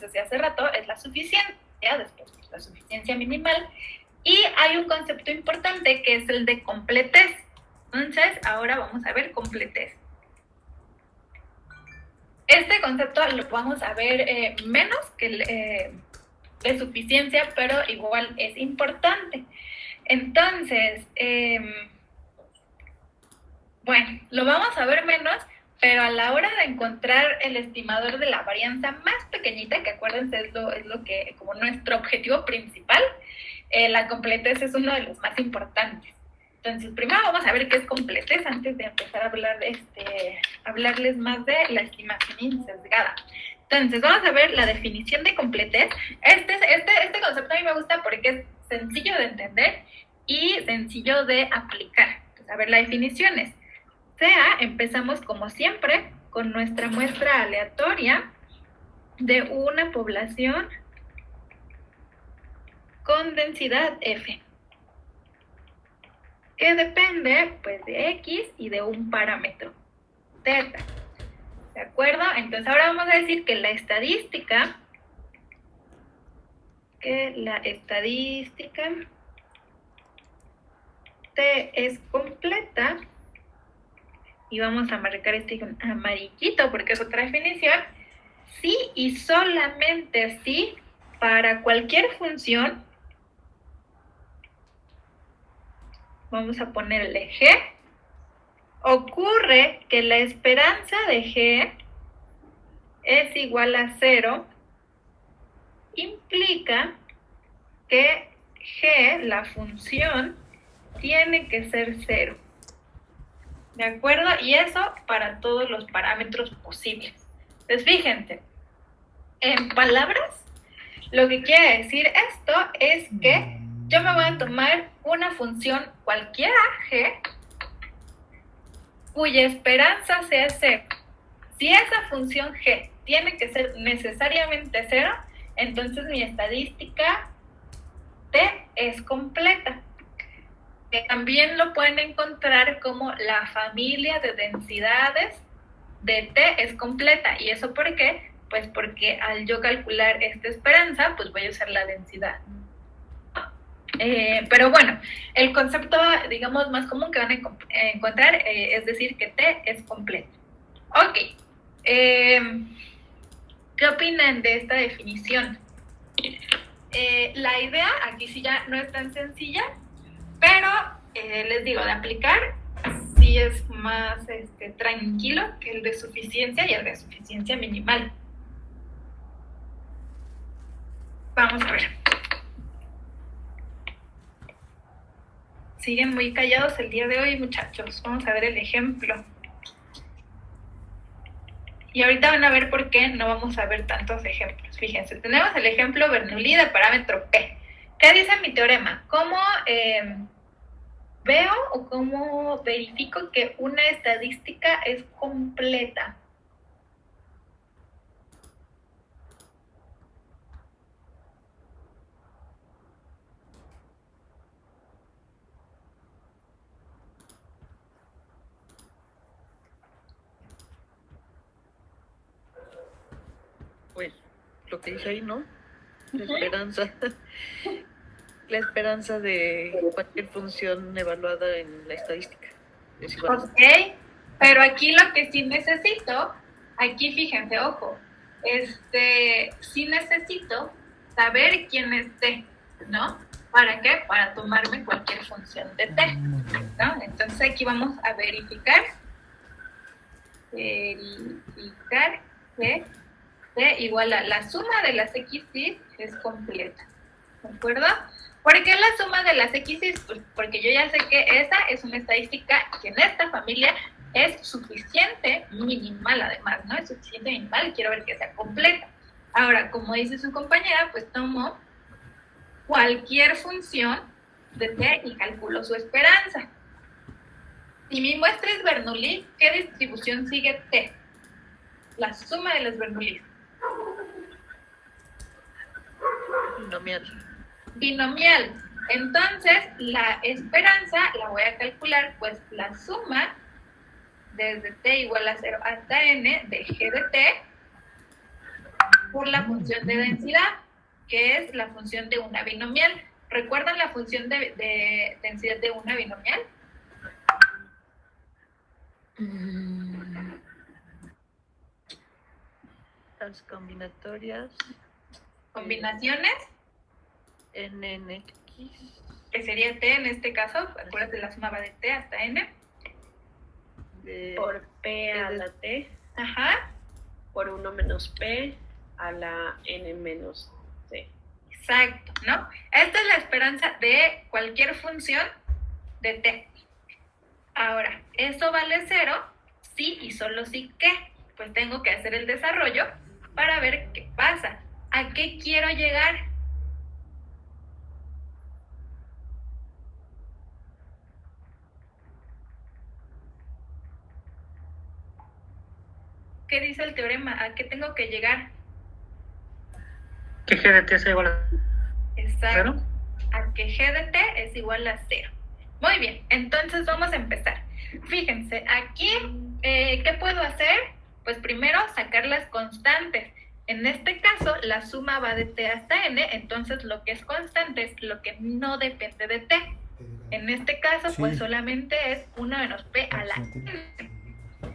decía hace rato, es la suficiencia, después la suficiencia minimal, y hay un concepto importante que es el de completez. Entonces, ahora vamos a ver completez. Este concepto lo vamos a ver menos que de suficiencia, pero igual es importante. Entonces, bueno, lo vamos a ver menos, pero a la hora de encontrar el estimador de la varianza más pequeñita, que acuérdense es lo que, como nuestro objetivo principal, la completez es uno de los más importantes. Entonces, primero vamos a ver qué es completez antes de empezar a hablarles más de la estimación insesgada. Entonces, vamos a ver la definición de completez. Este concepto a mí me gusta porque es sencillo de entender y sencillo de aplicar. Entonces, a ver, la definición es: empezamos como siempre con nuestra muestra aleatoria de una población con densidad F, que depende pues de X y de un parámetro, θ. ¿De acuerdo? Entonces ahora vamos a decir que la estadística T es completa, y vamos a marcar este con amarillito porque es otra definición, sí y solamente sí para cualquier función. Vamos a ponerle G. Ocurre que la esperanza de G es igual a 0, implica que G, la función, tiene que ser 0. ¿De acuerdo? Y eso para todos los parámetros posibles. Entonces, fíjense, en palabras, lo que quiere decir esto es que yo me voy a tomar una función cualquiera, G, cuya esperanza sea 0. Si esa función G tiene que ser necesariamente 0, entonces mi estadística T es completa. También lo pueden encontrar como la familia de densidades de T es completa. ¿Y eso por qué? Pues porque al yo calcular esta esperanza, pues voy a usar la densidad. Pero bueno, el concepto, digamos, más común que van a encontrar es decir que T es completa. Ok. ¿Qué opinan de esta definición? La idea aquí sí ya no es tan sencilla, pero les digo, de aplicar sí es más tranquilo que el de suficiencia y el de suficiencia minimal. Vamos a ver. Siguen muy callados el día de hoy, muchachos. Vamos a ver el ejemplo. Y ahorita van a ver por qué no vamos a ver tantos ejemplos. Fíjense, tenemos el ejemplo Bernoulli de parámetro P. ¿Qué dice mi teorema? ¿Cómo veo o cómo verifico que una estadística es completa? Pues lo que dice ahí, ¿no? La esperanza. La esperanza de cualquier función evaluada en la estadística. Es igual. Ok, pero aquí lo que sí necesito, aquí fíjense, ojo, sí necesito saber quién es T, ¿no? ¿Para qué? Para tomarme cualquier función de T, ¿no? Entonces aquí vamos a verificar que T igual a la suma de las X es completa, ¿de acuerdo? ¿Por qué la suma de las X? Pues porque yo ya sé que esa es una estadística que en esta familia es suficiente minimal, además, ¿no? Es suficiente minimal y quiero ver que sea completa. Ahora, como dice su compañera, pues tomo cualquier función de T y calculo su esperanza. Si mi muestra es Bernoulli, ¿qué distribución sigue T? La suma de los Bernoullis. Binomial. Entonces, la esperanza la voy a calcular, pues la suma desde T igual a 0 hasta N de G de T, por la función de densidad, que es la función de una binomial. ¿Recuerdan la función de densidad de una binomial? Las combinatorias. Combinaciones. NNX. Que sería T en este caso. Acuérdate, la suma va de T hasta N. Por P a la T. Ajá. Por 1 menos P a la N menos T. Exacto, ¿no? Esta es la esperanza de cualquier función de T. Ahora, eso vale 0 si y solo si que. Pues tengo que hacer el desarrollo para ver qué pasa. ¿A qué quiero llegar? ¿Qué dice el teorema? ¿A qué tengo que llegar? Que G de T sea igual a Exacto. 0. A que G de T es igual a 0. Muy bien, entonces vamos a empezar. Fíjense, aquí, ¿qué puedo hacer? Pues primero sacar las constantes. En este caso, la suma va de T hasta N, entonces lo que es constante es lo que no depende de T. En este caso, pues solamente es 1 menos P a la N.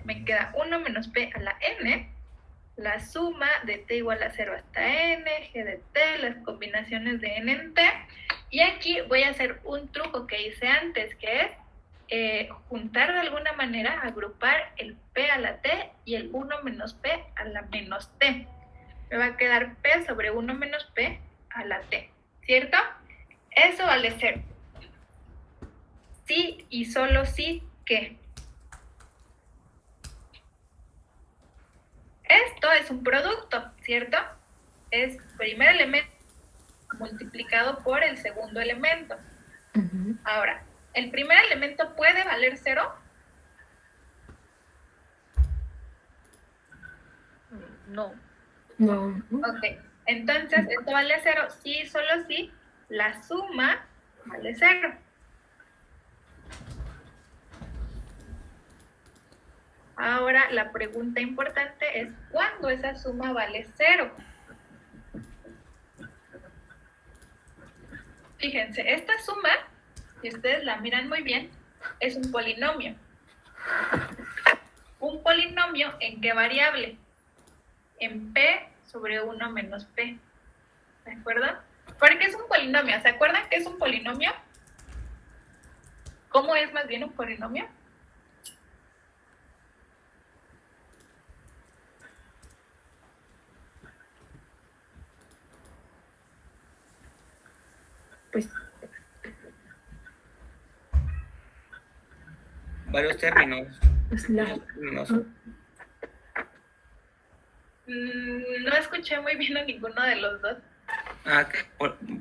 Me queda 1 menos P a la N, la suma de T igual a 0 hasta N, G de T, las combinaciones de N en T. Y aquí voy a hacer un truco que hice antes, que es juntar de alguna manera, agrupar el P a la T y el 1 menos P a la menos T. Me va a quedar P sobre 1 menos P a la T, ¿cierto? Eso vale 0. Sí y solo sí que. Esto es un producto, ¿cierto? Es primer elemento multiplicado por el segundo elemento. Ahora, ¿el primer elemento puede valer 0? No. No. Ok, entonces esto vale 0, sí, solo sí, la suma vale 0. Ahora, la pregunta importante es, ¿cuándo esa suma vale 0? Fíjense, esta suma, si ustedes la miran muy bien, es un polinomio. ¿Un polinomio en qué variable? En P sobre 1 menos P. ¿De acuerdo? ¿Por qué es un polinomio? ¿Se acuerdan qué es un polinomio? ¿Cómo es más bien un polinomio? Pues varios términos. No escuché muy bien a ninguno de los dos.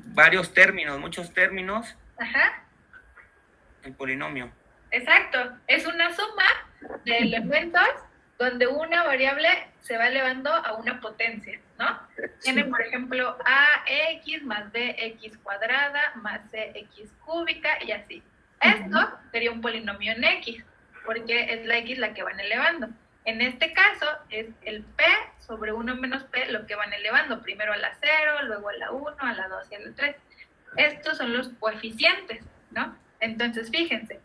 Varios términos, muchos términos. Ajá. El polinomio. Exacto. Es una suma de elementos donde una variable se va elevando a una potencia, ¿no? Tiene, por ejemplo, ax más bx cuadrada más cx cúbica y así. Esto sería un polinomio en x, porque es la x la que van elevando. En este caso, es el p sobre 1 menos p lo que van elevando, primero a la 0, luego a la 1, a la 2 y a la 3. Estos son los coeficientes, ¿no? Entonces, fíjense,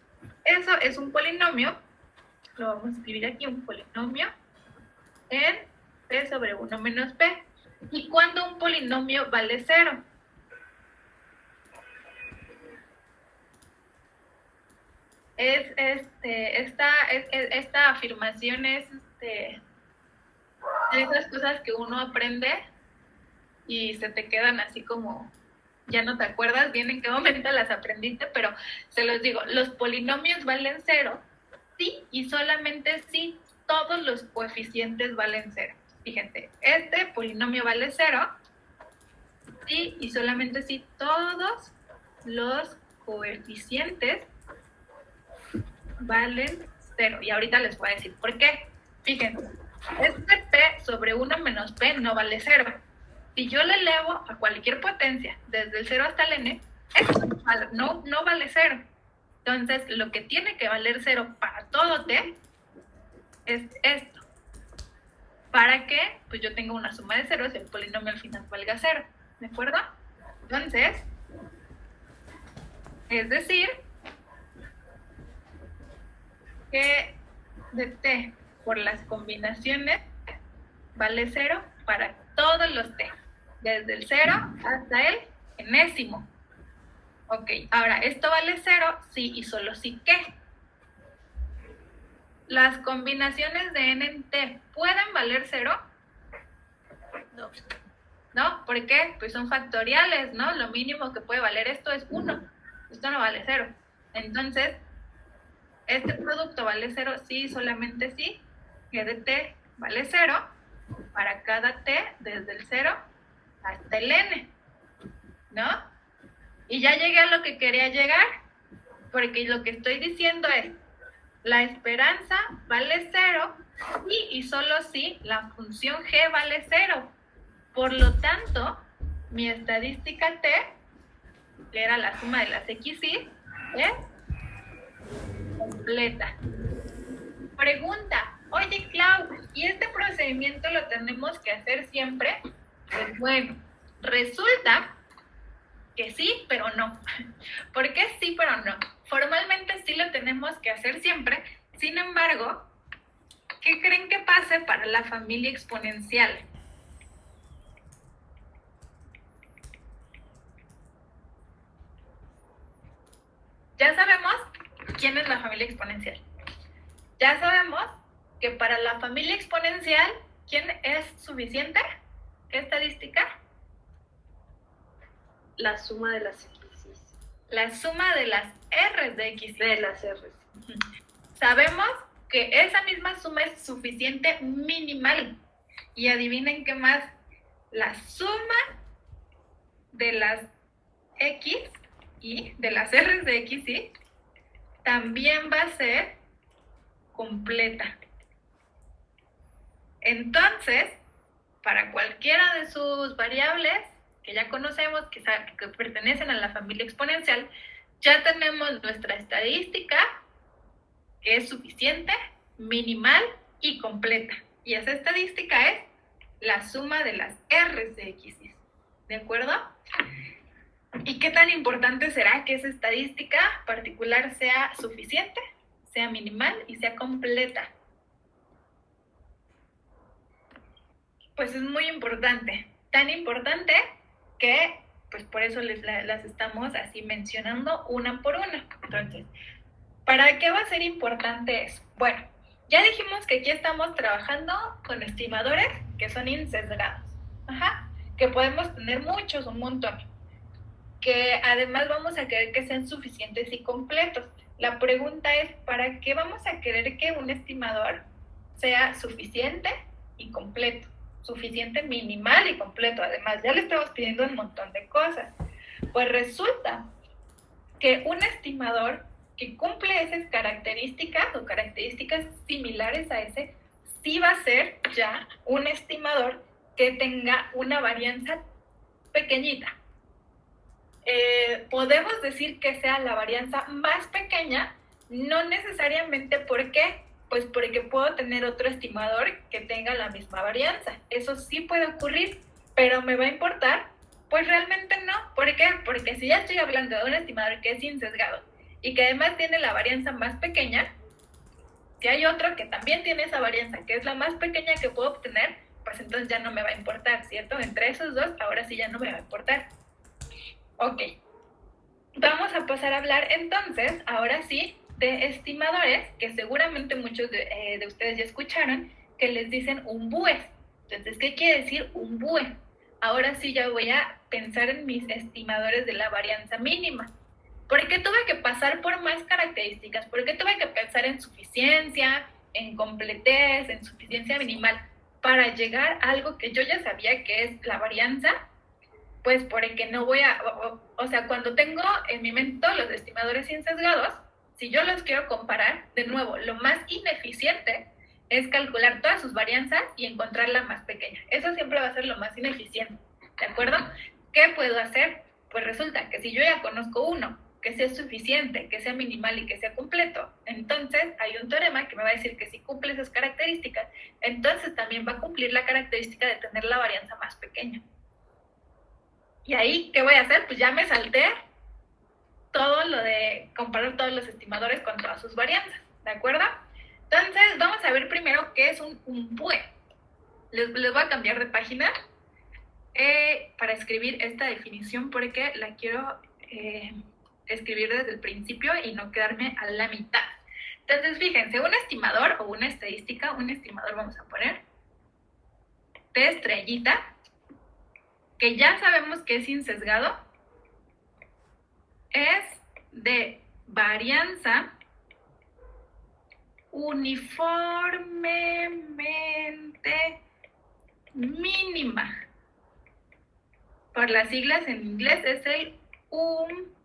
eso es un polinomio, lo vamos a escribir aquí, un polinomio en p sobre 1 menos p. ¿Y cuándo un polinomio vale 0? Esta afirmación es de esas cosas que uno aprende y se te quedan así como, ya no te acuerdas bien en qué momento las aprendiste, pero se los digo, los polinomios valen 0, sí y solamente sí, todos los coeficientes valen 0. Fíjense, este polinomio vale 0, sí y solamente sí, todos los coeficientes valen 0. Y ahorita les voy a decir por qué. Fíjense, este p sobre 1 menos p no vale 0. Si yo le elevo a cualquier potencia, desde el 0 hasta el n, esto no vale 0. Entonces, lo que tiene que valer 0 para todo t es esto. para que pues yo tenga una suma de ceros y el polinomio al final valga 0, ¿de acuerdo? Entonces, es decir, que de t por las combinaciones vale 0 para todos los t, desde el 0 hasta el enésimo. Ok, ahora, ¿esto vale 0? Sí y solo sí que. ¿Las combinaciones de n en t pueden valer 0? No. ¿No? ¿Por qué? Pues son factoriales, ¿no? Lo mínimo que puede valer esto es 1. Esto no vale 0. Entonces, ¿este producto vale 0? Sí, solamente sí. Que de t vale 0 para cada t desde el 0 hasta el n, ¿no? Y ya llegué a lo que quería llegar, porque lo que estoy diciendo es, la esperanza vale 0 y solo si la función g vale 0. Por lo tanto, mi estadística t, que era la suma de las x y, es completa. Pregunta, oye Clau, ¿y este procedimiento lo tenemos que hacer siempre? Pues bueno, resulta que sí, pero no. ¿Por qué sí, pero no? Formalmente sí lo tenemos que hacer siempre, sin embargo, ¿qué creen que pase para la familia exponencial? Ya sabemos quién es la familia exponencial. Ya sabemos que para la familia exponencial, ¿quién es suficiente? ¿Qué estadística? La suma de las x. La suma de las r's de x. De las r's. Sabemos que esa misma suma es suficiente minimal. Y adivinen qué más. La suma de las x y de las r's de x y también va a ser completa. Entonces, para cualquiera de sus variables que ya conocemos, que pertenecen a la familia exponencial, ya tenemos nuestra estadística, que es suficiente, minimal y completa. Y esa estadística es la suma de las r's de x. ¿De acuerdo? ¿Y qué tan importante será que esa estadística particular sea suficiente, sea minimal y sea completa? Pues es muy importante. Tan importante que, pues por eso las estamos así mencionando una por una. Entonces, ¿para qué va a ser importante eso? Bueno, ya dijimos que aquí estamos trabajando con estimadores que son insesgados. Que podemos tener muchos, un montón. Que además vamos a querer que sean suficientes y completos. La pregunta es, ¿para qué vamos a querer que un estimador sea suficiente y completo? Suficiente, minimal y completo. Además, ya le estamos pidiendo un montón de cosas. Pues resulta que un estimador que cumple esas características o características similares a ese, sí va a ser ya un estimador que tenga una varianza pequeñita. Podemos decir que sea la varianza más pequeña, no necesariamente. ¿Por qué? Pues porque puedo tener otro estimador que tenga la misma varianza. Eso sí puede ocurrir, pero ¿me va a importar? Pues realmente no. ¿Por qué? Porque si ya estoy hablando de un estimador que es insesgado y que además tiene la varianza más pequeña, si hay otro que también tiene esa varianza, que es la más pequeña que puedo obtener, pues entonces ya no me va a importar, ¿cierto? Entre esos dos, ahora sí ya no me va a importar. Ok. Vamos a pasar a hablar entonces, ahora sí, de estimadores, que seguramente muchos de ustedes ya escucharon, que les dicen un BUE. Entonces, ¿qué quiere decir un BUE? Ahora sí ya voy a pensar en mis estimadores de la varianza mínima. ¿Por qué tuve que pasar por más características? ¿Por qué tuve que pensar en suficiencia, en completez, en suficiencia minimal? Para llegar a algo que yo ya sabía que es la varianza, pues porque no voy a... O sea, cuando tengo en mi mente todos los estimadores insesgados, si yo los quiero comparar, de nuevo, lo más ineficiente es calcular todas sus varianzas y encontrar la más pequeña. Eso siempre va a ser lo más ineficiente, ¿de acuerdo? ¿Qué puedo hacer? Pues resulta que si yo ya conozco uno que sea suficiente, que sea minimal y que sea completo, entonces hay un teorema que me va a decir que si cumple esas características, entonces también va a cumplir la característica de tener la varianza más pequeña. Y ahí, ¿qué voy a hacer? Pues ya me salté todo lo de comparar todos los estimadores con todas sus varianzas, ¿de acuerdo? Entonces, vamos a ver primero qué es un BUE. Les voy a cambiar de página para escribir esta definición porque la quiero escribir desde el principio y no quedarme a la mitad. Entonces, fíjense, un estimador o una estadística, un estimador vamos a poner de estrellita, que ya sabemos que es insesgado, es de varianza uniformemente mínima. Por las siglas en inglés es el UMBUE.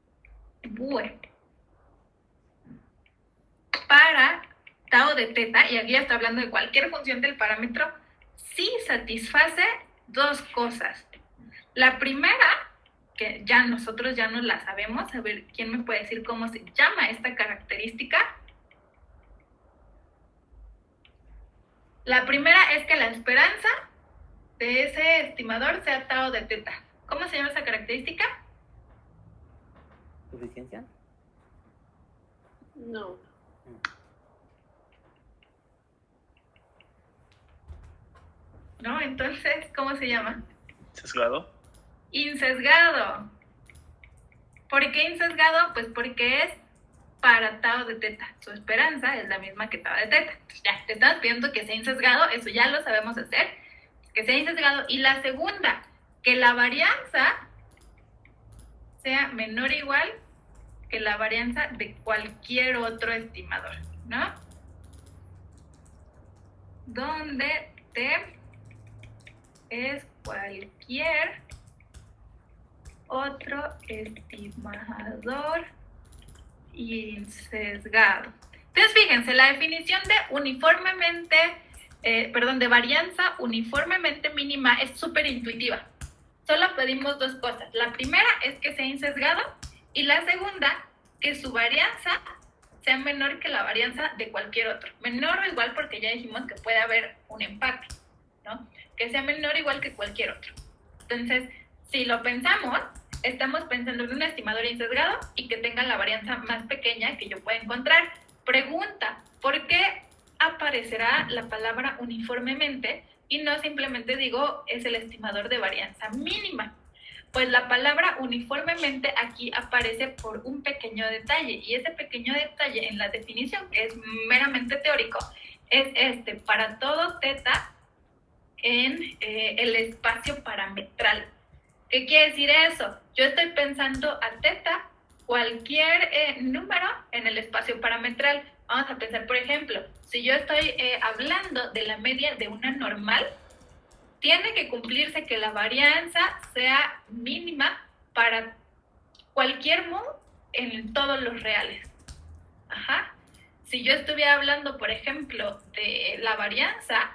Para tau de teta, y aquí ya está hablando de cualquier función del parámetro, sí satisface dos cosas. La primera, que ya nosotros ya no la sabemos, a ver, ¿quién me puede decir cómo se llama esta característica? La primera es que la esperanza de ese estimador sea tau de teta. ¿Cómo se llama esa característica? ¿Suficiencia? No. ¿No? Entonces, ¿cómo se llama? ¿Sesgado? Insesgado. ¿Por qué insesgado? Pues porque es para tau de teta. Su esperanza es la misma que tau de teta. Entonces ya, te estamos pidiendo que sea insesgado, eso ya lo sabemos hacer, que sea insesgado. Y la segunda, que la varianza sea menor o igual que la varianza de cualquier otro estimador, ¿no? Donde T es cualquier otro estimador insesgado. Entonces, fíjense, la definición de de varianza uniformemente mínima es súper intuitiva. Solo pedimos dos cosas. La primera es que sea insesgado y la segunda, que su varianza sea menor que la varianza de cualquier otro. Menor o igual porque ya dijimos que puede haber un empate, ¿no? Que sea menor o igual que cualquier otro. Entonces, si lo pensamos, estamos pensando en un estimador insesgado y que tenga la varianza más pequeña que yo pueda encontrar. Pregunta, ¿por qué aparecerá la palabra uniformemente y no simplemente digo es el estimador de varianza mínima? Pues la palabra uniformemente aquí aparece por un pequeño detalle, y ese pequeño detalle en la definición, que es meramente teórico, es para todo teta en el espacio parametral. ¿Qué quiere decir eso? Yo estoy pensando a teta cualquier número en el espacio parametral. Vamos a pensar, por ejemplo, si yo estoy hablando de la media de una normal, tiene que cumplirse que la varianza sea mínima para cualquier modo en todos los reales. Ajá. Si yo estuviera hablando, por ejemplo, de la varianza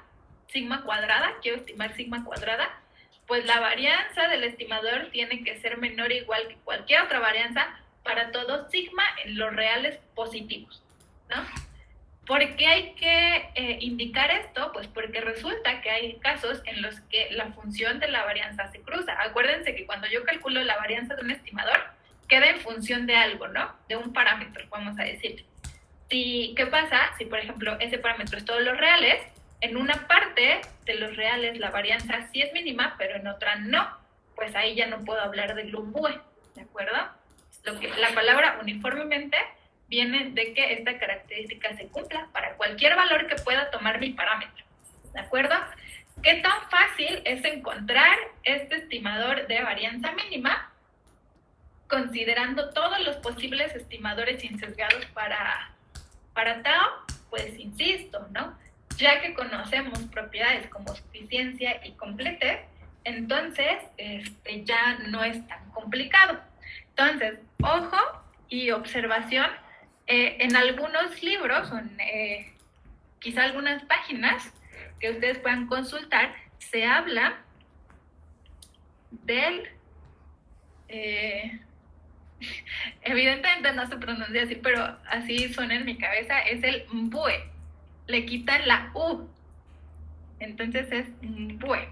sigma cuadrada, quiero estimar sigma cuadrada, pues la varianza del estimador tiene que ser menor o igual que cualquier otra varianza para todo sigma en los reales positivos, ¿no? ¿Por qué hay que indicar esto? Pues porque resulta que hay casos en los que la función de la varianza se cruza. Acuérdense que cuando yo calculo la varianza de un estimador, queda en función de algo, ¿no? De un parámetro, vamos a decir. ¿Qué pasa si, por ejemplo, ese parámetro es todos los reales? En una parte de los reales la varianza sí es mínima, pero en otra no. Pues ahí ya no puedo hablar del UMBUE, ¿de acuerdo? La palabra uniformemente viene de que esta característica se cumpla para cualquier valor que pueda tomar mi parámetro, ¿de acuerdo? ¿Qué tan fácil es encontrar este estimador de varianza mínima considerando todos los posibles estimadores insesgados para tau? Pues insisto, ¿no? Ya que conocemos propiedades como suficiencia y completez, entonces ya no es tan complicado. Entonces, ojo y observación, en algunos libros, o en quizá algunas páginas que ustedes puedan consultar, se habla del evidentemente no se pronuncia así, pero así suena en mi cabeza, es el mbue. Le quitan la U. Entonces es mbue.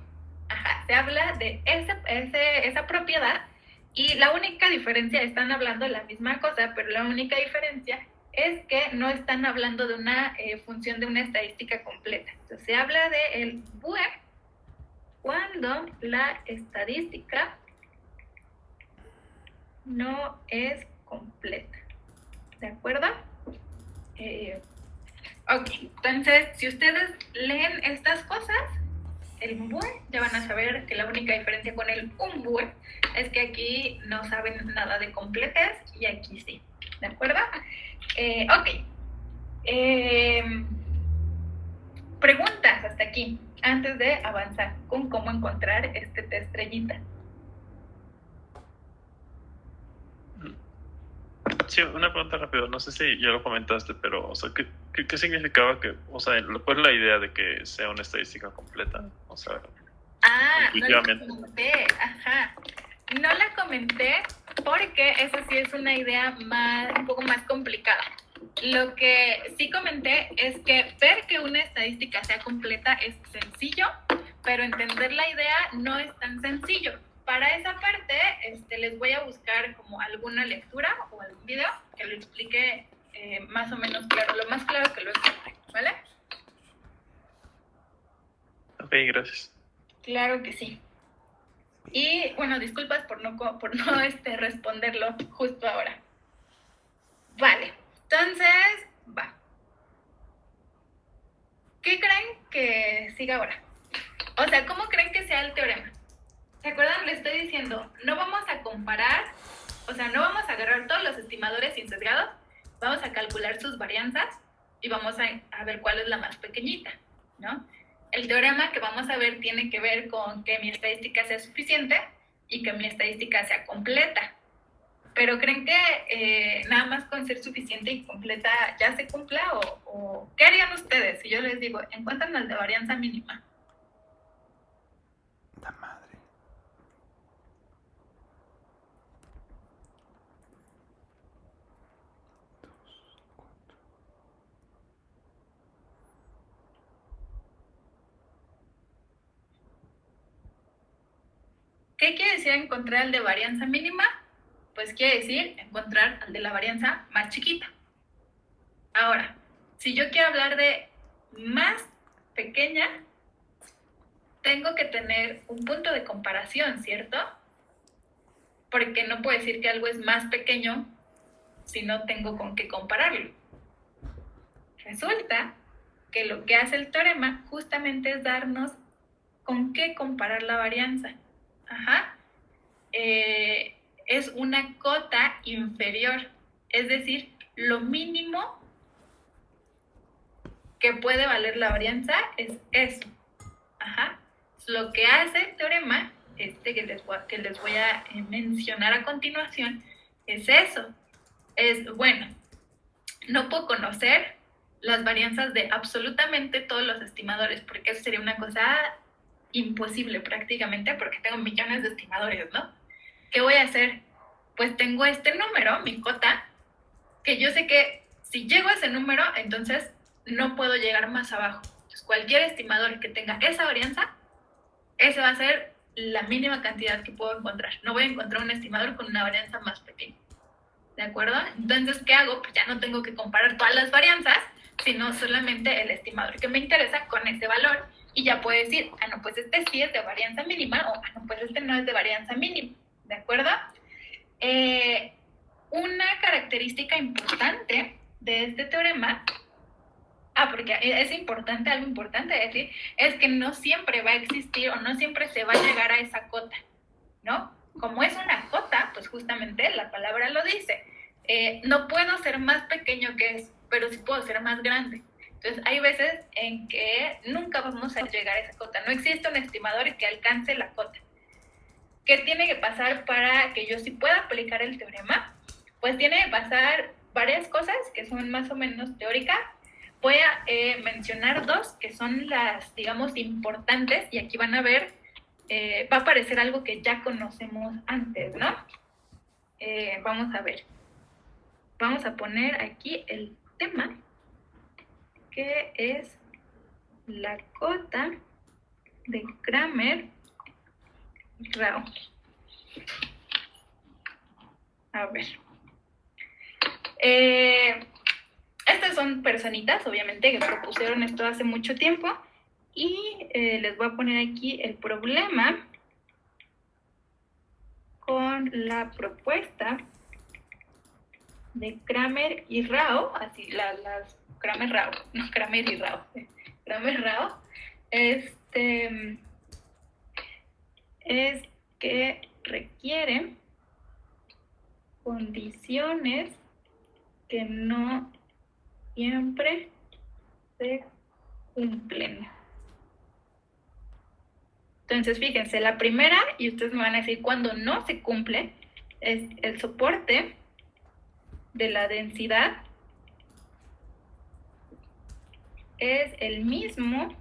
Ajá, se habla de esa propiedad y la única diferencia, están hablando de la misma cosa, pero la única diferencia es que no están hablando de una función de una estadística completa. Entonces se habla de el mbue cuando la estadística no es completa. ¿De acuerdo? Ok, entonces si ustedes leen estas cosas, el mbue, ya van a saber que la única diferencia con el umbue es que aquí no saben nada de completez y aquí sí. ¿De acuerdo? Ok. Preguntas hasta aquí, antes de avanzar con cómo encontrar este T estrellita. Sí, una pregunta rápida. No sé si ya lo comentaste, pero, o sea, ¿qué significaba que, o sea, pues la idea de que sea una estadística completa? O sea, no la comenté, ajá. No la comenté porque esa sí es una idea un poco más complicada. Lo que sí comenté es que ver que una estadística sea completa es sencillo, pero entender la idea no es tan sencillo. Para esa parte, les voy a buscar como alguna lectura o algún video que lo explique más o menos claro, lo más claro que lo encuentre, ¿vale? ok, gracias. Claro que sí. Y bueno, disculpas por no responderlo justo ahora. Vale, entonces, va. ¿Qué creen que siga ahora? O sea, ¿cómo creen que sea el teorema? ¿Se acuerdan? Les estoy diciendo, no vamos a comparar, o sea, no vamos a agarrar todos los estimadores sin sesgados, vamos a calcular sus varianzas y vamos a ver cuál es la más pequeñita, ¿no? El teorema que vamos a ver tiene que ver con que mi estadística sea suficiente y que mi estadística sea completa. Pero ¿creen que nada más con ser suficiente y completa ya se cumpla? ¿O qué harían ustedes si yo les digo, encuentran el de varianza mínima? La madre. ¿Qué quiere decir encontrar el de varianza mínima? Pues quiere decir encontrar al de la varianza más chiquita. Ahora, si yo quiero hablar de más pequeña, tengo que tener un punto de comparación, ¿cierto? Porque no puedo decir que algo es más pequeño si no tengo con qué compararlo. Resulta que lo que hace el teorema justamente es darnos con qué comparar la varianza. Ajá. Es una cota inferior, es decir, lo mínimo que puede valer la varianza es eso. Ajá. Lo que hace el teorema, que les voy a mencionar a continuación, es eso. Es, bueno, no puedo conocer las varianzas de absolutamente todos los estimadores, porque eso sería una cosa imposible prácticamente, porque tengo millones de estimadores, ¿no? ¿Qué voy a hacer? Pues tengo este número, mi cota, que yo sé que si llego a ese número, entonces no puedo llegar más abajo. Entonces, cualquier estimador que tenga esa varianza, esa va a ser la mínima cantidad que puedo encontrar. No voy a encontrar un estimador con una varianza más pequeña. ¿De acuerdo? Entonces, ¿qué hago? Pues ya no tengo que comparar todas las varianzas, sino solamente el estimador que me interesa con ese valor. Y ya puedo decir, no, pues este sí es de varianza mínima, o no, pues este no es de varianza mínima. ¿De acuerdo? Una característica importante de este teorema, porque es importante, algo importante decir, es que no siempre va a existir o no siempre se va a llegar a esa cota, ¿no? Como es una cota, pues justamente la palabra lo dice. No puedo ser más pequeño que eso, pero sí puedo ser más grande. Entonces, hay veces en que nunca vamos a llegar a esa cota. No existe un estimador que alcance la cota. ¿Qué tiene que pasar para que yo sí pueda aplicar el teorema? Pues tiene que pasar varias cosas que son más o menos teóricas. Voy a mencionar dos que son las, digamos, importantes, y aquí van a ver, va a aparecer algo que ya conocemos antes, ¿no? Vamos a ver. vamos a poner aquí el tema, que es la cota de Cramer-Rao. A ver. Estas son personitas, obviamente, que propusieron esto hace mucho tiempo. Y les voy a poner aquí el problema con la propuesta de Cramer y Rao, así las Cramer-Rao, no Cramer y Rao, Cramer-Rao, es que requiere condiciones que no siempre se cumplen. Entonces, fíjense, la primera, y ustedes me van a decir cuando no se cumple, es el soporte de la densidad es el mismo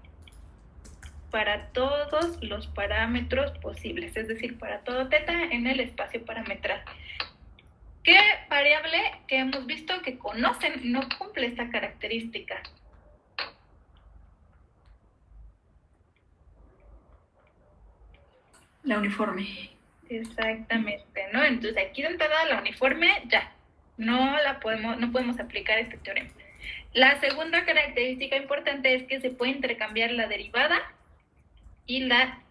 para todos los parámetros posibles, es decir, para todo teta en el espacio parametral. ¿Qué variable que hemos visto que conocen no cumple esta característica? La uniforme. Exactamente, ¿no? Entonces aquí de entrada la uniforme ya, no podemos aplicar este teorema. La segunda característica importante es que se puede intercambiar la derivada y la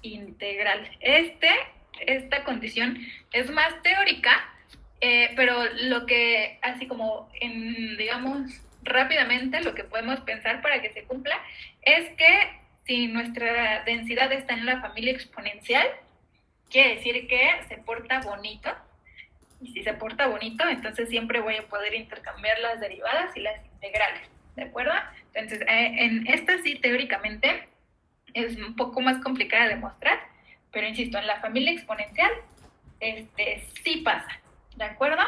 integral. Esta condición es más teórica, pero lo que, así como digamos, rápidamente lo que podemos pensar para que se cumpla es que si nuestra densidad está en la familia exponencial, quiere decir que se porta bonito. Y si se porta bonito, entonces siempre voy a poder intercambiar las derivadas y las integrales, ¿de acuerdo? Entonces, en esta sí, teóricamente, es un poco más complicada de demostrar, pero insisto, en la familia exponencial, sí pasa, ¿de acuerdo?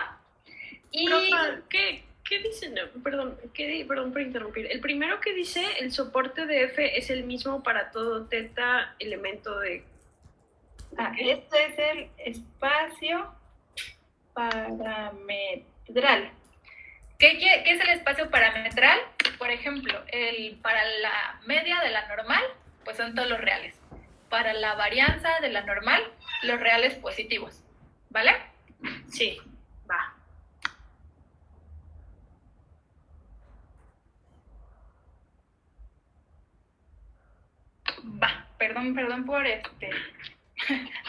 Y... Profa, ¿qué dice? No, perdón por interrumpir. El primero que dice, el soporte de F es el mismo para todo teta elemento de... este es el espacio parametral. ¿Qué es el espacio parametral? Por ejemplo, para la media de la normal, pues son todos los reales. Para la varianza de la normal, los reales positivos. ¿Vale? Sí, va. Va, perdón por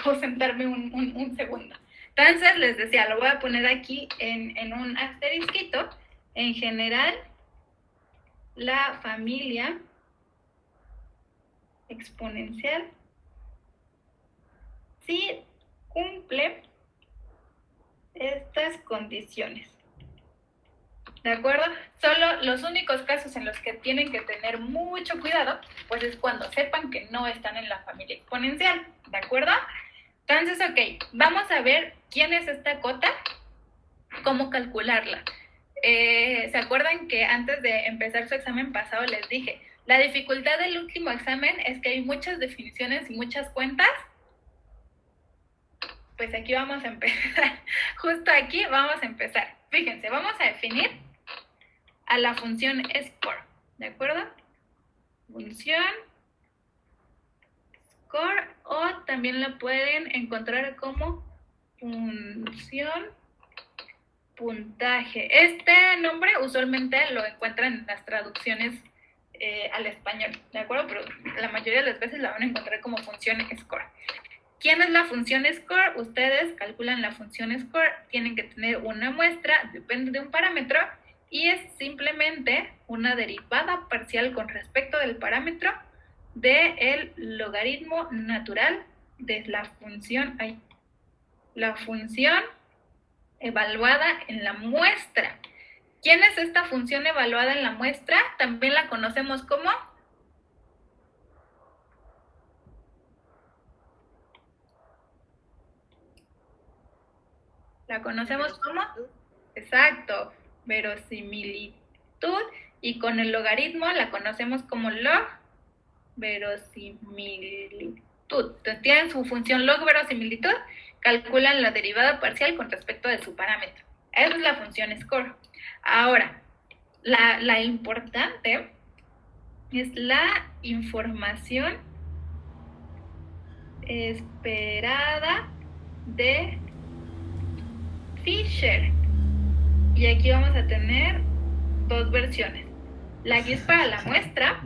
ausentarme un segundo. Entonces, les decía, lo voy a poner aquí en un asterisquito. En general, la familia exponencial sí cumple estas condiciones. ¿De acuerdo? Solo los únicos casos en los que tienen que tener mucho cuidado, pues es cuando sepan que no están en la familia exponencial. ¿De acuerdo? Entonces, ok, vamos a ver quién es esta cota, cómo calcularla. ¿Se acuerdan que antes de empezar su examen pasado les dije, la dificultad del último examen es que hay muchas definiciones y muchas cuentas? Pues aquí vamos a empezar, justo aquí vamos a empezar. Fíjense, vamos a definir a la función score, ¿de acuerdo? Función score, o también la pueden encontrar como función puntaje. Este nombre usualmente lo encuentran en las traducciones al español, ¿de acuerdo? Pero la mayoría de las veces la van a encontrar como función score. ¿Quién es la función score? Ustedes calculan la función score, tienen que tener una muestra, depende de un parámetro, y es simplemente una derivada parcial con respecto del parámetro del logaritmo natural de la función evaluada en la muestra. ¿Quién es esta función evaluada en la muestra? También la conocemos como... ¿La conocemos como? Exacto, verosimilitud, y con el logaritmo la conocemos como log verosimilitud. Entonces tienen su función log verosimilitud, calculan la derivada parcial con respecto de su parámetro. Esa es la función score. Ahora, la importante es la información esperada de Fisher. Y aquí vamos a tener dos versiones. La que es para la muestra,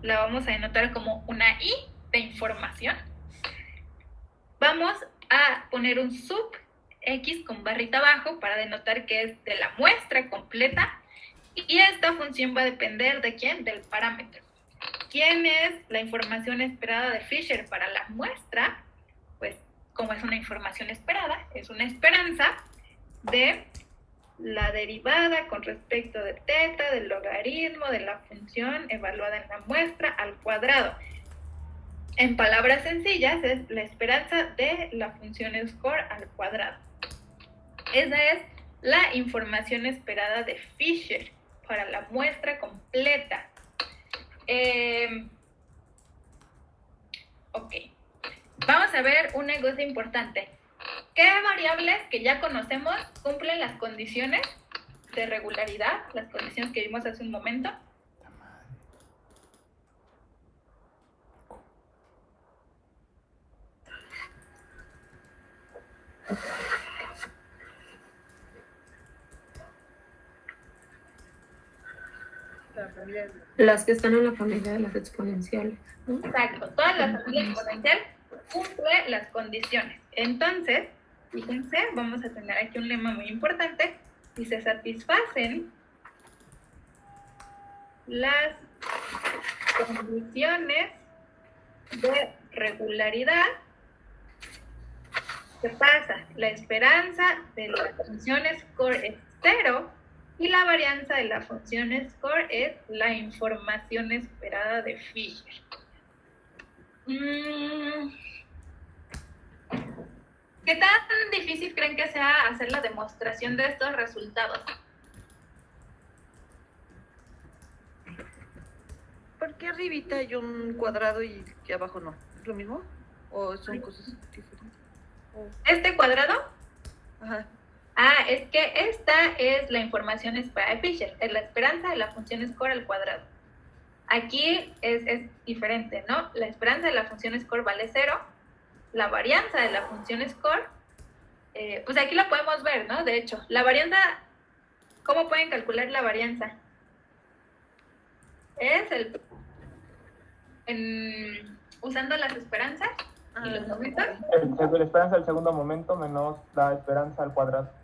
la vamos a denotar como una I de información. Vamos a poner un sub X con barrita abajo para denotar que es de la muestra completa. Y esta función va a depender de quién, del parámetro. ¿Quién es la información esperada de Fisher para la muestra? Pues como es una información esperada, es una esperanza de la derivada con respecto de teta del logaritmo de la función evaluada en la muestra al cuadrado. En palabras sencillas, es la esperanza de la función score al cuadrado. Esa es la información esperada de Fisher para la muestra completa. Ok. Vamos a ver una cosa importante. ¿Qué variables que ya conocemos cumplen las condiciones de regularidad? Las condiciones que vimos hace un momento. Las que están en la familia de las exponenciales, ¿no? Exacto, todas las familias exponenciales cumplen las condiciones. Entonces, fíjense, vamos a tener aquí un lema muy importante. Si se satisfacen las condiciones de regularidad, ¿qué pasa? La esperanza de la función score es 0 y la varianza de la función score es la información esperada de Fisher. ¿Qué tan difícil creen que sea hacer la demostración de estos resultados? ¿Por qué arribita hay un cuadrado y abajo no? ¿Es lo mismo? ¿O son cosas diferentes? ¿Este cuadrado? Ajá. Es que esta es la información esperada de Fisher, es la esperanza de la función score al cuadrado. Aquí es diferente, ¿no? La esperanza de la función score vale 0, la varianza de la función score, pues aquí la podemos ver, ¿no? De hecho, la varianza, ¿cómo pueden calcular la varianza? Es usando las esperanzas y los momentos. La esperanza del segundo momento menos la esperanza al cuadrado.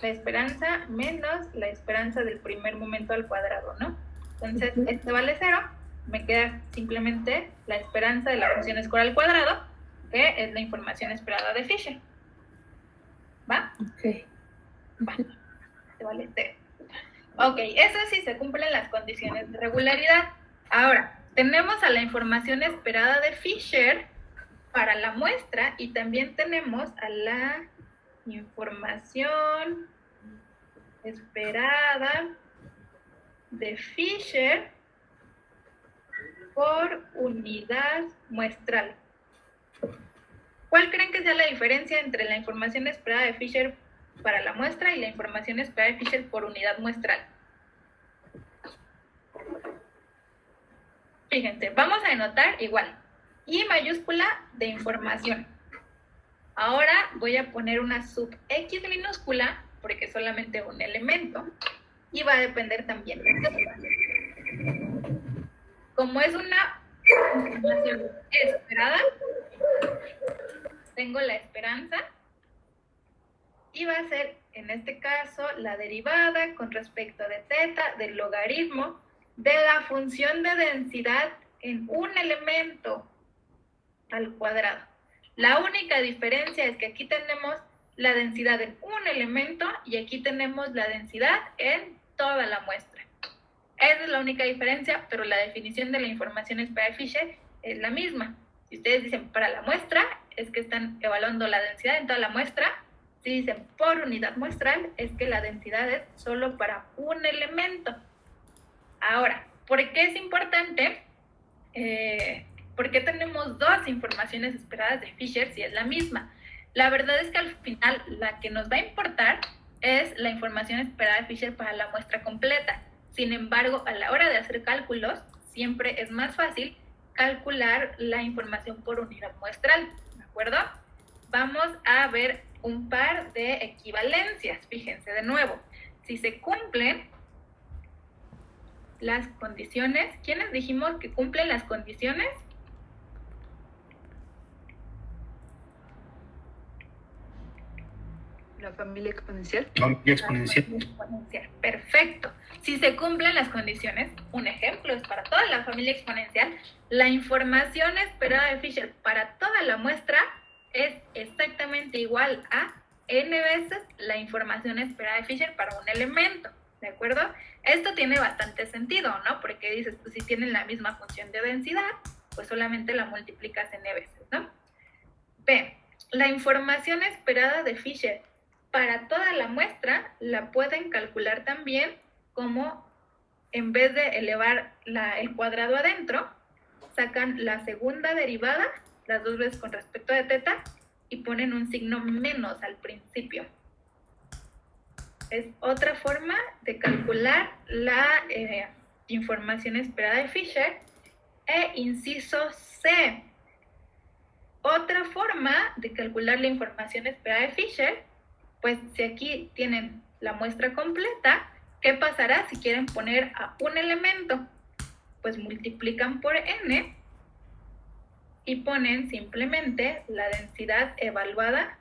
La esperanza menos la esperanza del primer momento al cuadrado, ¿no? Entonces, este vale 0, me queda simplemente la esperanza de la función score al cuadrado, que es la información esperada de Fisher. ¿Va? Ok. Va. Este vale 0. Ok, eso sí se cumplen las condiciones de regularidad. Ahora, tenemos a la información esperada de Fisher para la muestra y también tenemos a la información esperada de Fisher por unidad muestral. ¿Cuál creen que sea la diferencia entre la información esperada de Fisher para la muestra y la información esperada de Fisher por unidad muestral? Fíjense, vamos a denotar igual. I mayúscula de información. Ahora voy a poner una sub X minúscula porque es solamente un elemento y va a depender también de esto. Como es una información esperada, tengo la esperanza y va a ser en este caso la derivada con respecto de teta del logaritmo de la función de densidad en un elemento al cuadrado. La única diferencia es que aquí tenemos la densidad en un elemento y aquí tenemos la densidad en toda la muestra. Esa es la única diferencia, pero la definición de la información esperada de Fisher es la misma. Si ustedes dicen para la muestra, es que están evaluando la densidad en toda la muestra. Si dicen por unidad muestral, es que la densidad es solo para un elemento. Ahora, ¿por qué es importante? ¿Por qué tenemos dos informaciones esperadas de Fisher si es la misma? La verdad es que al final la que nos va a importar es la información esperada de Fisher para la muestra completa. Sin embargo, a la hora de hacer cálculos, siempre es más fácil calcular la información por unidad muestral, ¿de acuerdo? Vamos a ver un par de equivalencias. Fíjense de nuevo, si se cumplen las condiciones, ¿quiénes dijimos que cumplen las condiciones? La familia exponencial. Familia exponencial. Exponencial. Perfecto. Si se cumplen las condiciones, un ejemplo es para toda la familia exponencial, la información esperada de Fisher para toda la muestra es exactamente igual a n veces la información esperada de Fisher para un elemento, ¿de acuerdo? Esto tiene bastante sentido, ¿no? Porque dices, pues si tienen la misma función de densidad, pues solamente la multiplicas n veces, ¿no? B, la información esperada de Fisher para toda la muestra la pueden calcular también como, en vez de elevar el cuadrado adentro, sacan la segunda derivada, las dos veces con respecto de teta, y ponen un signo menos al principio. Es otra forma de calcular la información esperada de Fisher. E inciso C, otra forma de calcular la información esperada de Fisher, pues si aquí tienen la muestra completa, ¿qué pasará si quieren poner a un elemento? Pues multiplican por n y ponen simplemente la densidad evaluada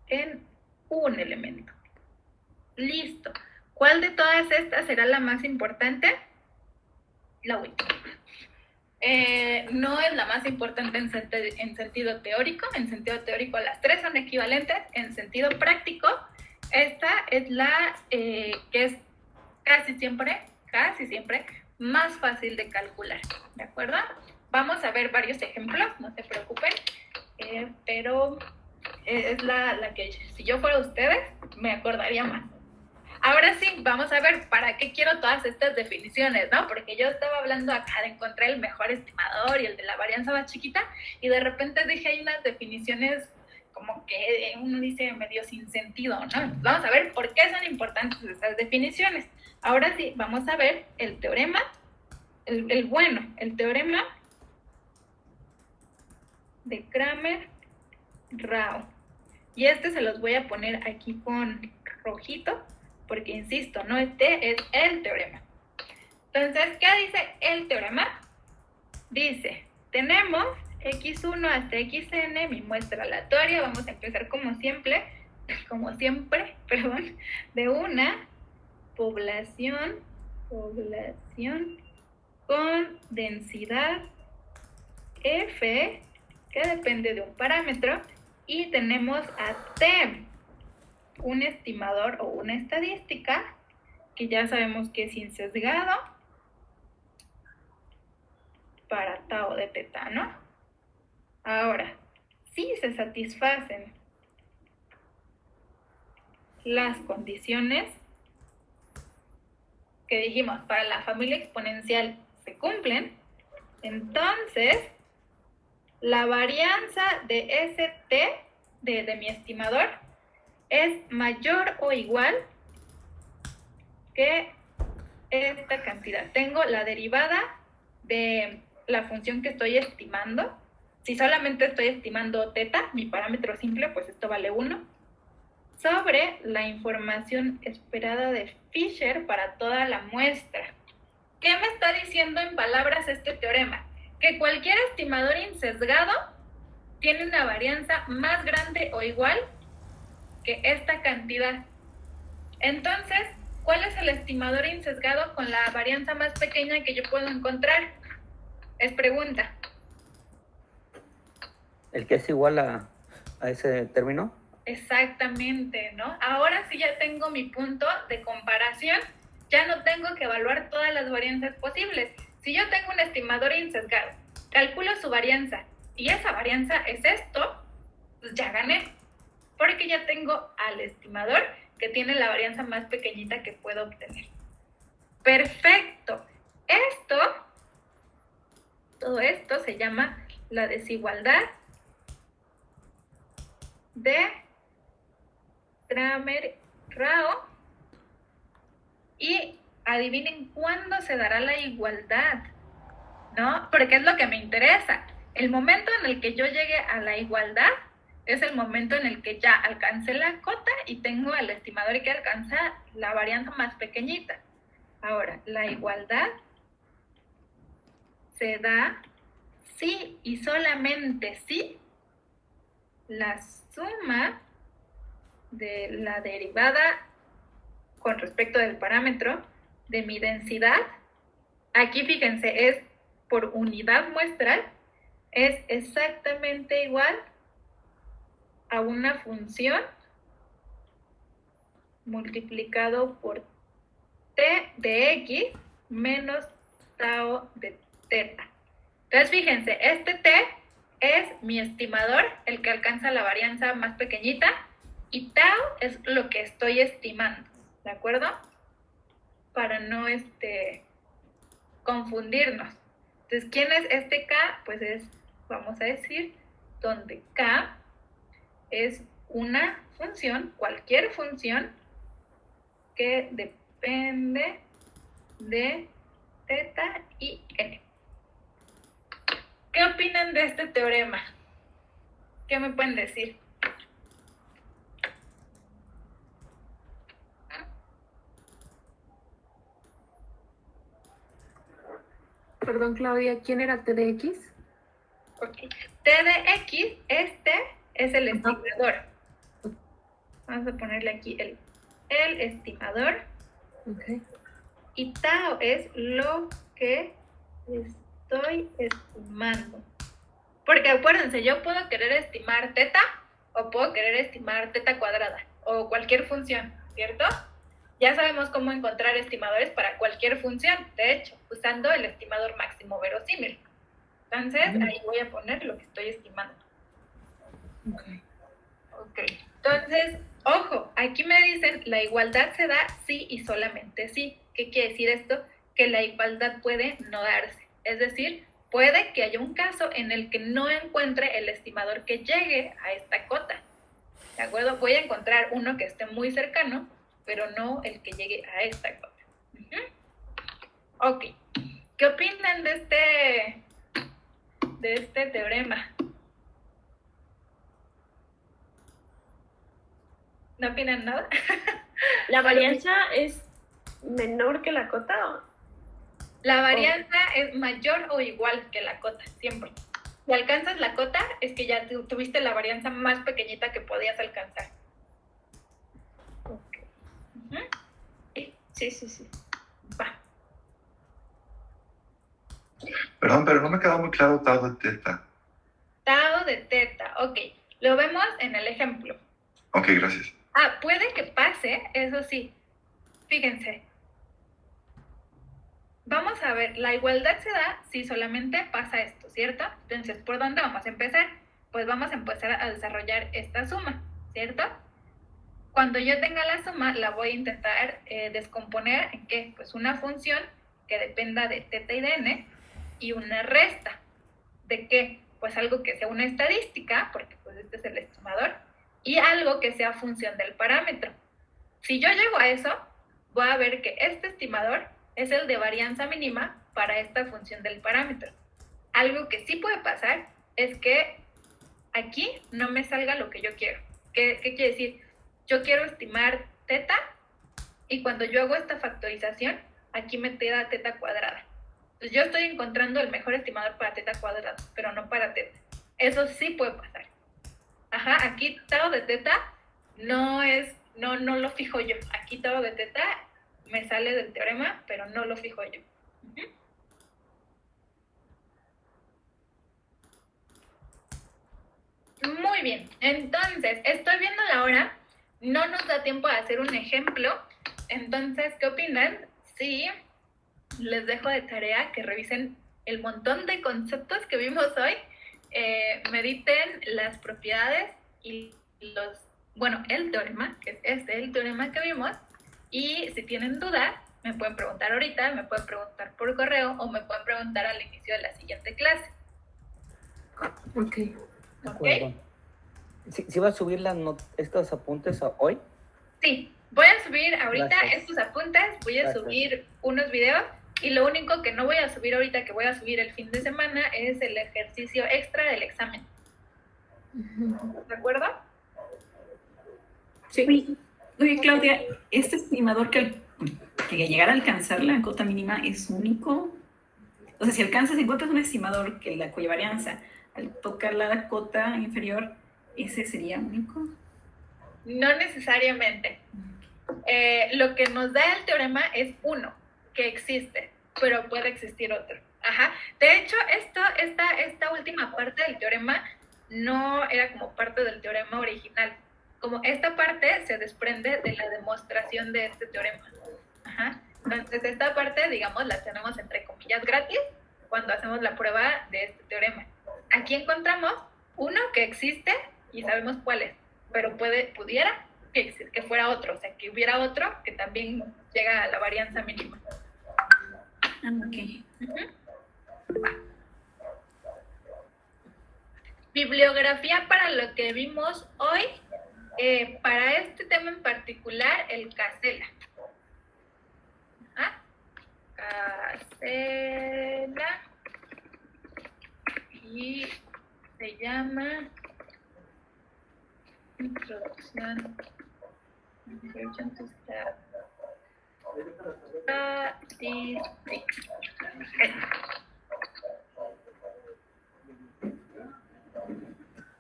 en un elemento. Listo. ¿Cuál de todas estas será la más importante? La última. No es la más importante en sentido teórico. En sentido teórico las tres son equivalentes. En sentido práctico, esta es la que es casi siempre más fácil de calcular, ¿de acuerdo? Vamos a ver varios ejemplos, no se preocupen, pero es la que si yo fuera ustedes me acordaría más. Ahora sí, vamos a ver para qué quiero todas estas definiciones, ¿no? Porque yo estaba hablando acá de encontrar el mejor estimador y el de la varianza más chiquita, y de repente dije hay unas definiciones como que uno dice medio sin sentido, ¿no? Vamos a ver por qué son importantes estas definiciones. Ahora sí, vamos a ver el teorema, el teorema de Cramer-Rao. Y este se los voy a poner aquí con rojito, porque insisto, no es T, es el teorema. Entonces, ¿qué dice el teorema? Dice, tenemos x1 hasta xn, mi muestra aleatoria, vamos a empezar como siempre, de una población con densidad f, que depende de un parámetro, y tenemos a t, un estimador o una estadística, que ya sabemos que es insesgado, para tau de teta, ¿no? Ahora, si se satisfacen las condiciones que dijimos para la familia exponencial se cumplen, entonces la varianza de ST, de mi estimador, es mayor o igual que esta cantidad. Tengo la derivada de la función que estoy estimando. Si solamente estoy estimando teta, mi parámetro simple, pues esto vale 1, sobre la información esperada de Fisher para toda la muestra. ¿Qué me está diciendo en palabras este teorema? Que cualquier estimador insesgado tiene una varianza más grande o igual que esta cantidad. Entonces, ¿cuál es el estimador insesgado con la varianza más pequeña que yo puedo encontrar? Es pregunta. ¿El que es igual a ese término? Exactamente, ¿no? Ahora sí ya tengo mi punto de comparación, ya no tengo que evaluar todas las varianzas posibles. Si yo tengo un estimador insesgado, calculo su varianza y esa varianza es esto, pues ya gané, porque ya tengo al estimador que tiene la varianza más pequeñita que puedo obtener. Perfecto. Todo esto se llama la desigualdad de Cramer Rao. Y adivinen cuándo se dará la igualdad, ¿no? Porque es lo que me interesa. El momento en el que yo llegue a la igualdad es el momento en el que ya alcancé la cota y tengo el estimador que alcanza la varianza más pequeñita. Ahora, la igualdad se da si y solamente si la suma de la derivada con respecto del parámetro de mi densidad, aquí fíjense, es por unidad muestral, es exactamente igual a una función multiplicado por t de x menos tau de teta. Entonces fíjense, este t es mi estimador, el que alcanza la varianza más pequeñita, y tau es lo que estoy estimando, ¿de acuerdo? Para no confundirnos. Entonces, ¿quién es este k? Pues es, vamos a decir, donde k es una función, cualquier función que depende de teta y n. ¿Qué opinan de este teorema? ¿Qué me pueden decir? Perdón, Claudia, ¿quién era T de X? Ok. T de X, este es el estimador. Vamos a ponerle aquí el estimador. Ok. Y tau es lo que estoy estimando. Porque acuérdense, yo puedo querer estimar teta o puedo querer estimar teta cuadrada o cualquier función, ¿cierto? Ya sabemos cómo encontrar estimadores para cualquier función, de hecho, usando el estimador máximo verosímil. Entonces, ahí voy a poner lo que estoy estimando. Ok. Entonces, ojo, aquí me dicen la igualdad se da sí y solamente sí. ¿Qué quiere decir esto? Que la igualdad puede no darse. Es decir, puede que haya un caso en el que no encuentre el estimador que llegue a esta cota. ¿De acuerdo? Voy a encontrar uno que esté muy cercano, pero no el que llegue a esta cota. Ok. ¿Qué opinan de este teorema? ¿No opinan nada? ¿La varianza es menor que la cota? La varianza es mayor o igual que la cota, siempre. Si alcanzas la cota, es que ya tuviste la varianza más pequeñita que podías alcanzar. Okay. Sí. Va. Perdón, pero no me quedó muy claro tau de teta. Tau de teta, ok. Lo vemos en el ejemplo. Ok, gracias. Puede que pase, eso sí. Fíjense. Vamos a ver, la igualdad se da si solamente pasa esto, ¿cierto? Entonces, ¿por dónde vamos a empezar? Pues vamos a empezar a desarrollar esta suma, ¿cierto? Cuando yo tenga la suma, la voy a intentar descomponer en ¿qué? Pues una función que dependa de teta y de n, y una resta. ¿De qué? Pues algo que sea una estadística, porque pues este es el estimador, y algo que sea función del parámetro. Si yo llego a eso, voy a ver que este estimador es el de varianza mínima para esta función del parámetro. Algo que sí puede pasar es que aquí no me salga lo que yo quiero. ¿Qué quiere decir? Yo quiero estimar teta y cuando yo hago esta factorización, aquí me da teta cuadrada. Entonces yo estoy encontrando el mejor estimador para teta cuadrada, pero no para teta. Eso sí puede pasar. Aquí tau de teta no lo fijo yo. Aquí tau de teta me sale del teorema, pero no lo fijo yo. Muy bien, entonces, estoy viendo la hora, no nos da tiempo de hacer un ejemplo, entonces, ¿qué opinan? Sí, les dejo de tarea que revisen el montón de conceptos que vimos hoy, mediten las propiedades y el teorema, que es el teorema que vimos, y si tienen dudas, me pueden preguntar ahorita, me pueden preguntar por correo o me pueden preguntar al inicio de la siguiente clase. Ok. De acuerdo. ¿Sí va a subir estos apuntes hoy? Sí, Voy a subir ahorita Gracias. estos apuntes, voy a Gracias. subir unos videos y lo único que no voy a subir ahorita, que voy a subir el fin de semana, es el ejercicio extra del examen. ¿De acuerdo? Sí. Oye, Claudia, ¿este estimador que llegara a alcanzar la cota mínima es único? O sea, si alcanzas, si encuentras un estimador cuya varianza al tocar la cota inferior, ¿ese sería único? No necesariamente. Lo que nos da el teorema es uno, que existe, pero puede existir otro. Ajá. De hecho, esta última parte del teorema no era como parte del teorema original. Como esta parte se desprende de la demostración de este teorema. Ajá. Entonces, esta parte, digamos, la tenemos entre comillas gratis cuando hacemos la prueba de este teorema. Aquí encontramos uno que existe y sabemos cuál es, pero pudiera que fuera otro, o sea, que hubiera otro que también llega a la varianza mínima. Ok. Va. Bibliografía para lo que vimos hoy. Para este tema en particular, el Casella. Casella. Y se llama Introducción. Introduction to Statistics.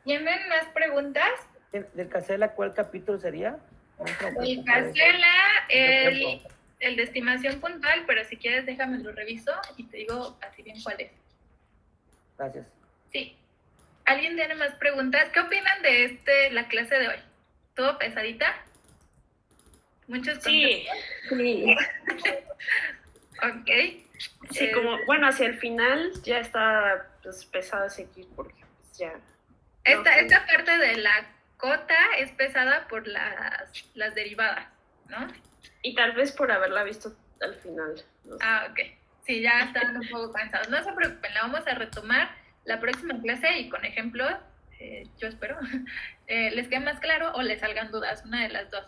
¿Tienen más preguntas? ¿Del Casella cuál capítulo sería? El Casella, el de estimación puntual, pero si quieres déjame lo reviso y te digo así bien cuál es. Gracias. Sí. ¿Alguien tiene más preguntas? ¿Qué opinan de la clase de hoy? ¿Todo pesadita? ¿Muchos Sí. Ok. Sí, como, bueno, hacia el final ya está pues, pesado seguir porque pues, ya... Esta parte de la cota es pesada por las derivadas, ¿no? Y tal vez por haberla visto al final. No sé. Ah, ok. Sí, ya están un poco cansados. No se preocupen, la vamos a retomar la próxima clase y con ejemplos, yo espero, les quede más claro o les salgan dudas, una de las dos.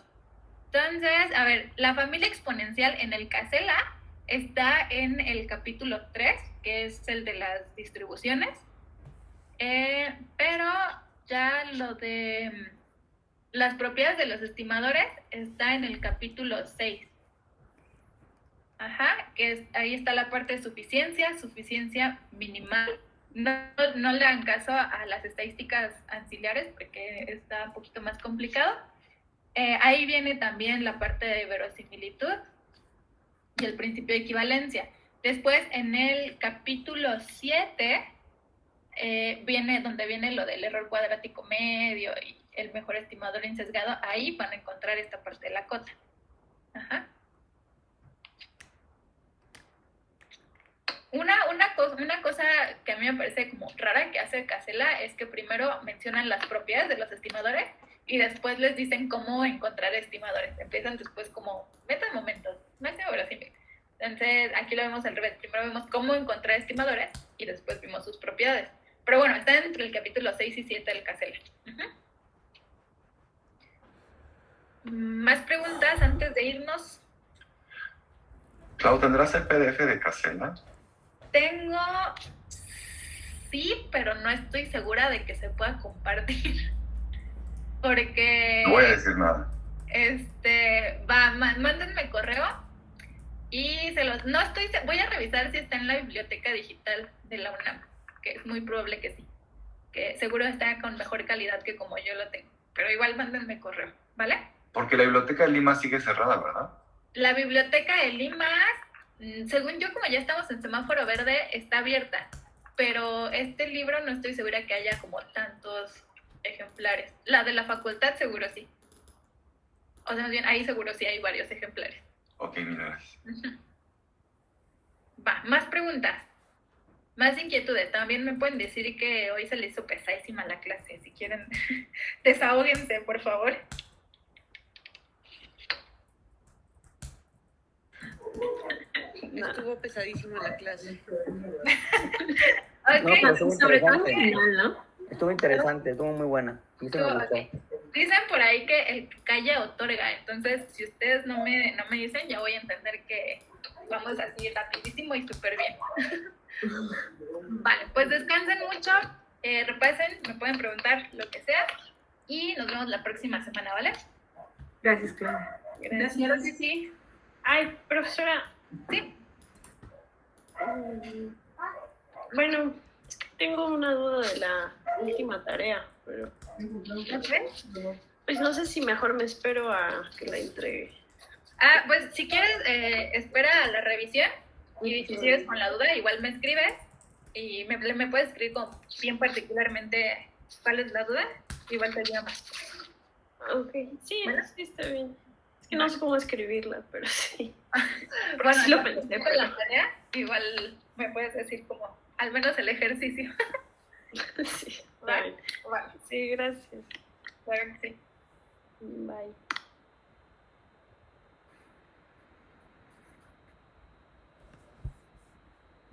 Entonces, a ver, la familia exponencial en el Casella está en el capítulo 3, que es el de las distribuciones, pero ya lo de las propiedades de los estimadores está en el capítulo 6. Ajá, ahí está la parte de suficiencia minimal. No le hagan caso a las estadísticas ancilares porque está un poquito más complicado. Ahí viene también la parte de verosimilitud y el principio de equivalencia. Después, en el capítulo 7, viene donde viene lo del error cuadrático medio y el mejor estimador insesgado. Ahí van a encontrar esta parte de la cota. Ajá. Una cosa que a mí me parece como rara que hace Casella es que primero mencionan las propiedades de los estimadores y después les dicen cómo encontrar estimadores. Empiezan después como metamomentos, máximo verosímil. Entonces aquí lo vemos al revés. Primero vemos cómo encontrar estimadores y después vimos sus propiedades. Pero bueno, está entre el capítulo 6 y 7 del Casella. ¿Más preguntas antes de irnos? Clau, ¿tendrás el PDF de Casella? Tengo, sí, pero no estoy segura de que se pueda compartir. Porque... No voy a decir nada. Mándenme correo y voy a revisar si está en la biblioteca digital de la UNAM, que es muy probable que sí, que seguro está con mejor calidad que como yo lo tengo, pero igual mándenme correo, ¿vale? Porque la biblioteca de Lima sigue cerrada, ¿verdad? La biblioteca de Lima, según yo, como ya estamos en semáforo verde, está abierta, pero este libro no estoy segura que haya como tantos ejemplares. La de la facultad seguro sí. O sea, más bien, ahí seguro sí hay varios ejemplares. Ok, mil gracias. Va, más preguntas, más inquietudes. También me pueden decir que hoy se les hizo pesadísima la clase. Si quieren, desahóguense, por favor. Estuvo pesadísima la clase. Ok, No, pero estuvo Sobre todo al interesante. final, ¿no? Estuvo interesante, estuvo muy buena. Sí, se me Estuvo, gustó. ok. Dicen por ahí que el que calla otorga, entonces si ustedes no me dicen, ya voy a entender que vamos así rapidísimo y súper bien. Vale, pues descansen mucho, repasen, me pueden preguntar lo que sea y nos vemos la próxima semana, ¿vale? Gracias, Claudia. Gracias. Sí. Ay, profesora. Sí. Bueno, es que tengo una duda de la última tarea, pero pues no sé si mejor me espero a que la entregue. Ah, pues si quieres, espera a la revisión y si sigues con la duda, igual me escribes y me puedes escribir con bien particularmente cuál es la duda, igual te llamo. Ok, sí, ¿Bueno? sí está bien. Es que no sé cómo escribirla, pero sí. Bueno, sí lo cuando pensé, estés con la tarea, igual me puedes decir como, al menos el ejercicio. Sí, está ¿Va? bien. Vale, Sí, gracias. claro que sí. Bye.